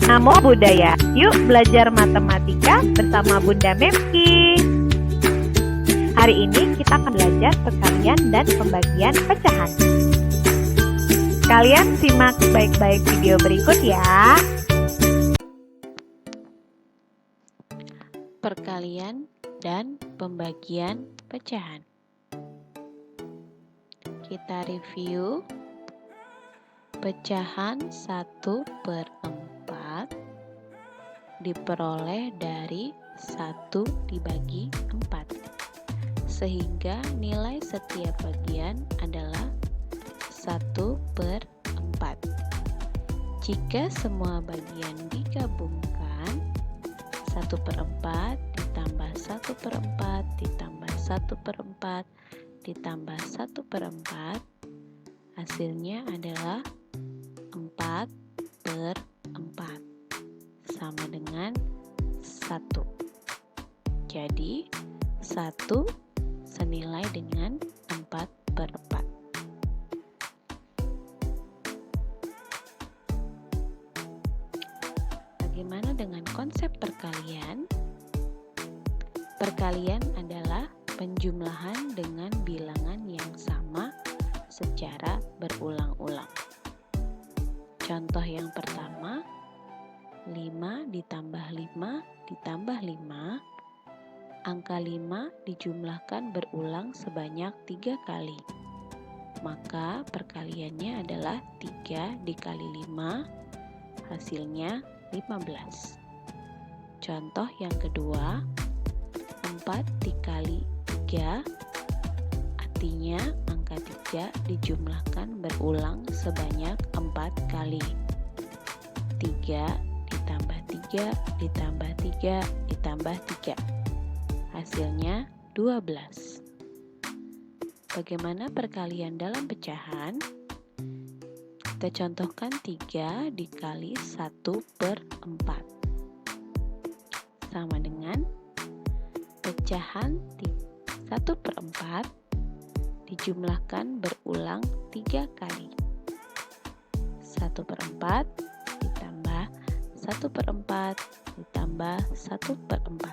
Namo Buddhaya. Yuk belajar matematika bersama Bunda Memki. Hari ini kita akan belajar perkalian dan pembagian pecahan. Kalian simak baik-baik video berikut ya. Perkalian dan pembagian pecahan. Kita review. Pecahan 1/4 diperoleh dari 1 dibagi 4, sehingga nilai setiap bagian adalah 1/4. Jika semua bagian digabungkan, 1/4 ditambah 1/4 ditambah 1/4 ditambah 1/4, hasilnya adalah 4/4 sama dengan 1. Jadi 1 senilai dengan 4/4. Bagaimana dengan konsep perkalian? Perkalian adalah penjumlahan dengan bilangan yang sama secara berulang-ulang. Contoh yang pertama, 5 ditambah 5 ditambah 5. Angka 5 dijumlahkan berulang sebanyak 3 kali. Maka perkaliannya adalah 3 dikali 5, hasilnya 15. Contoh yang kedua, 4 dikali 3, artinya angka 3 dijumlahkan berulang sebanyak 4 kali. 3 ditambah 3 ditambah 3 ditambah 3. Hasilnya 12. Bagaimana perkalian dalam pecahan? Kita contohkan 3 dikali 1/4. Sama dengan pecahan 1/4 dijumlahkan berulang 3 kali. 1/4 ditambah 1/4 ditambah 1/4.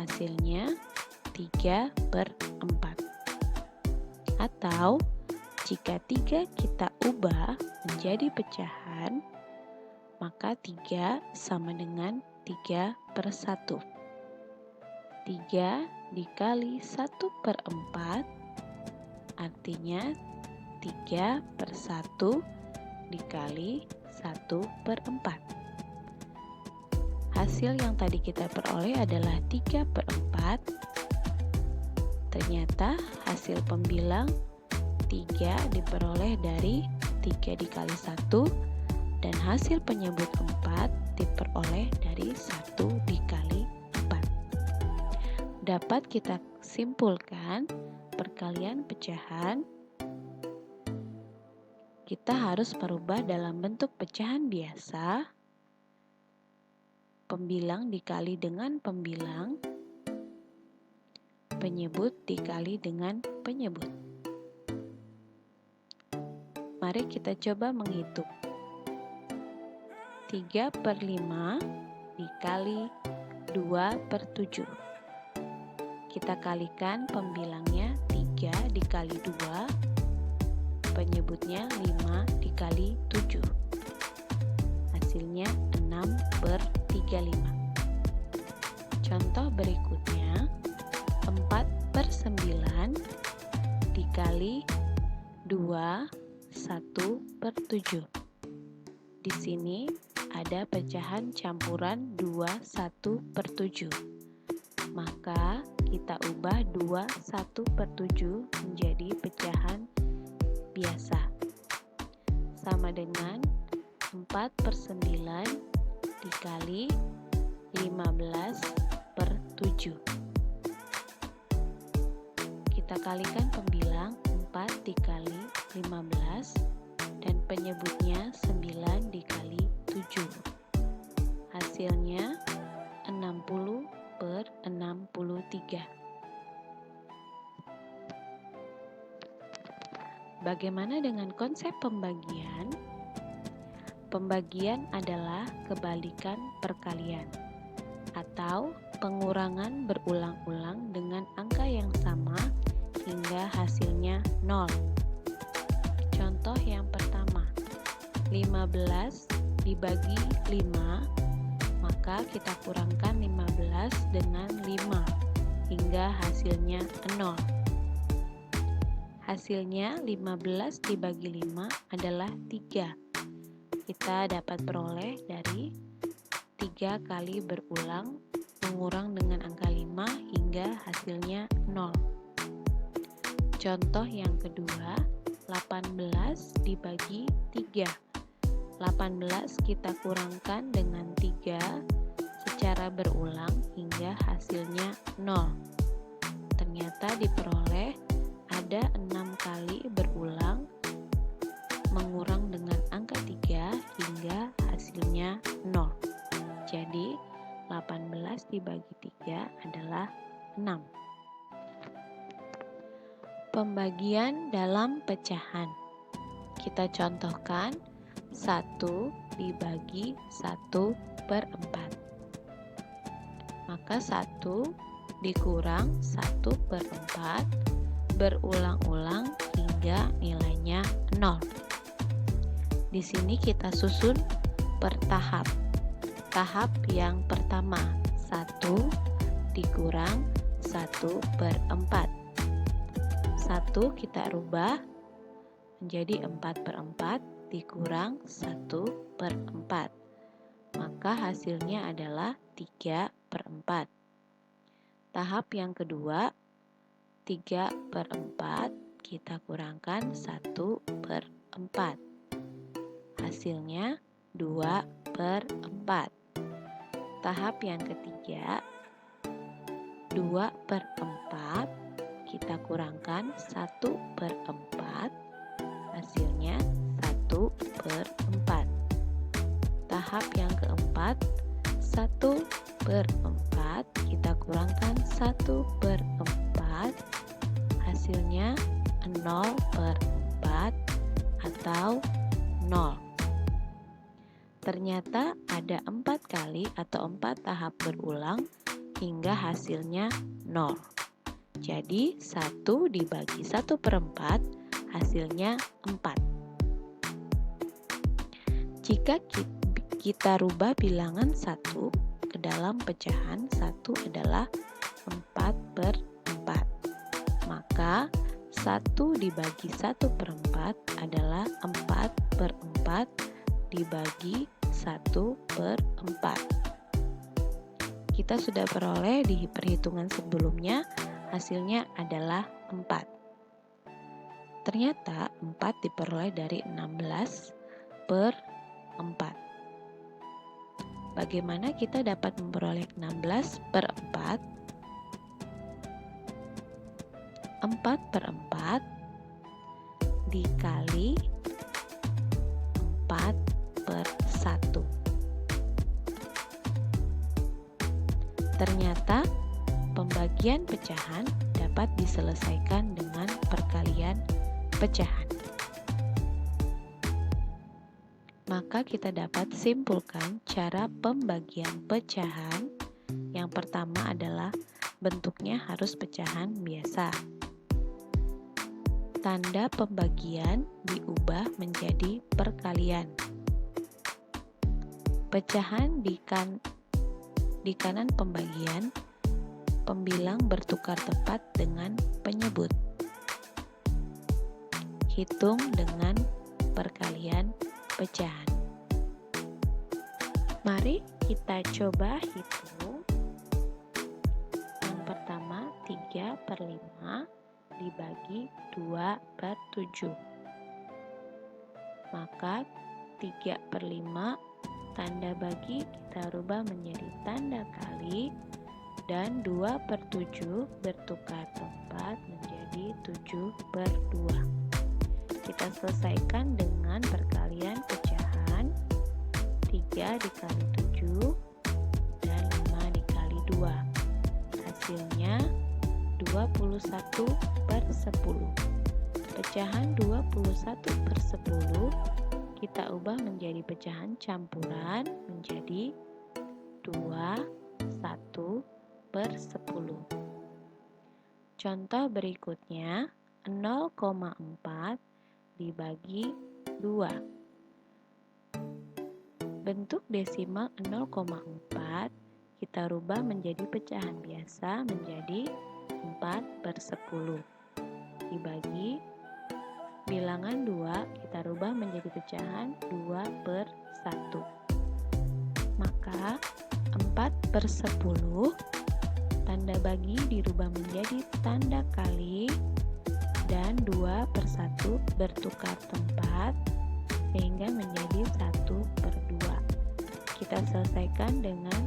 Hasilnya 3/4. Atau jika 3 kita ubah menjadi pecahan, maka 3 sama dengan 3/1. 3 dikali 1/4 artinya 3/1 dikali 1/4. Hasil yang tadi kita peroleh adalah 3/4. Ternyata hasil pembilang 3 diperoleh dari 3 dikali 1, dan hasil penyebut 4 diperoleh dari 1 dikali 4. Dapat kita simpulkan perkalian pecahan kita harus merubah dalam bentuk pecahan biasa, pembilang dikali dengan pembilang, penyebut dikali dengan penyebut. Mari kita coba menghitung. 3/5 dikali 2/7. Kita kalikan pembilangnya 3 dikali 2, penyebutnya 5 dikali 7. Hasilnya 6/35. Contoh berikutnya, 4/9 dikali 2, 1/7. Di sini ada pecahan campuran 2, 1/7. Maka kita ubah 2, 1/7 menjadi pecahan biasa. Sama dengan 4/9 dikali 15/7. Kita kalikan pembilang 4 dikali 15 dan penyebutnya 9 dikali 7. Hasilnya 60/63. Bagaimana dengan konsep pembagian? Pembagian adalah kebalikan perkalian atau pengurangan berulang-ulang dengan angka yang sama hingga hasilnya 0. Contoh yang pertama, 15 dibagi 5, maka kita kurangkan 15 dengan 5 hingga hasilnya 0. Hasilnya 15 dibagi 5 adalah 3. Kita dapat peroleh dari 3 kali berulang mengurang dengan angka 5 hingga hasilnya 0. Contoh yang kedua, 18 dibagi 3. 18 kita kurangkan dengan 3 secara berulang hingga hasilnya 0. Ternyata diperoleh ada 6 kali berulang mengurang dengan angka 3 hingga hasilnya 0. Jadi 18 dibagi 3 adalah 6. Pembagian dalam pecahan. Kita contohkan 1 dibagi 1/4. Maka 1 dikurang 1/4 berulang-ulang hingga nilainya 0. Di sini kita susun per tahap. Tahap yang pertama, 1 dikurang 1/4. 1 kita rubah menjadi 4/4 dikurang 1/4. Maka hasilnya adalah 3/4. Tahap yang kedua, 3/4 kita kurangkan 1/4. Hasilnya 2/4. Tahap yang ketiga, 2/4 kita kurangkan 1/4. Hasilnya 1/4. Tahap yang keempat, 1/4 kita kurangkan 1/4. Hasilnya 0/4 atau 0. Ternyata ada 4 kali atau 4 tahap berulang hingga hasilnya 0. Jadi 1 dibagi 1/4 hasilnya 4. Jika kita rubah bilangan 1 ke dalam pecahan, 1 adalah 4/4. Maka 1 dibagi 1/4 adalah 4/4 dibagi 1/4. Kita sudah peroleh di perhitungan sebelumnya, hasilnya adalah 4. Ternyata 4 diperoleh dari 16/4. Bagaimana kita dapat memperoleh 16/4? 4/4 dikali 4/1. Ternyata pembagian pecahan dapat diselesaikan dengan perkalian pecahan. Maka kita dapat simpulkan cara pembagian pecahan. Yang pertama adalah bentuknya harus pecahan biasa. Tanda pembagian diubah menjadi perkalian. Pecahan di kanan pembagian, pembilang bertukar tepat dengan penyebut. Hitung dengan perkalian pecahan. Mari kita coba hitung. Yang pertama, 3/5 dibagi 2/7. Maka 3/5 tanda bagi kita rubah menjadi tanda kali, dan 2/7 bertukar tempat menjadi 7/2. Kita selesaikan dengan perkalian pecahan. 3 dikali 7 dan 5 dikali 2. Hasilnya 21/10. Pecahan 21/10 kita ubah menjadi pecahan campuran menjadi 2, 1, per 10. Contoh berikutnya, 0,4 dibagi 2. Bentuk desimal 0,4 kita rubah menjadi pecahan biasa menjadi 4 per 10. Dibagi bilangan 2 kita rubah menjadi pecahan 2 per 1. Maka 4 per 10 tanda bagi dirubah menjadi tanda kali dan 2 per 1 bertukar tempat sehingga menjadi 1 per 2. Kita selesaikan dengan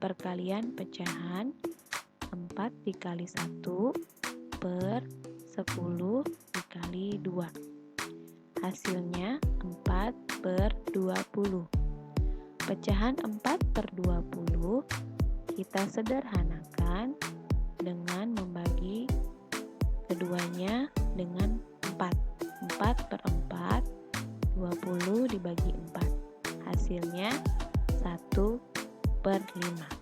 perkalian pecahan 4 dikali 1 per 10 dikali 2. Hasilnya 4 per 20. Pecahan 4 per 20 kita sederhanakan dengan membagi keduanya dengan 4. 4 per 4, 20 dibagi 4. Hasilnya 1 per 5.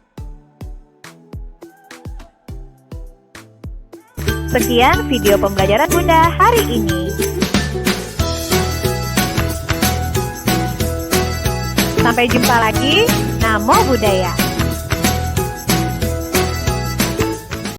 Sekian video pembelajaran Bunda hari ini. Sampai jumpa lagi. Namo Buddhaya.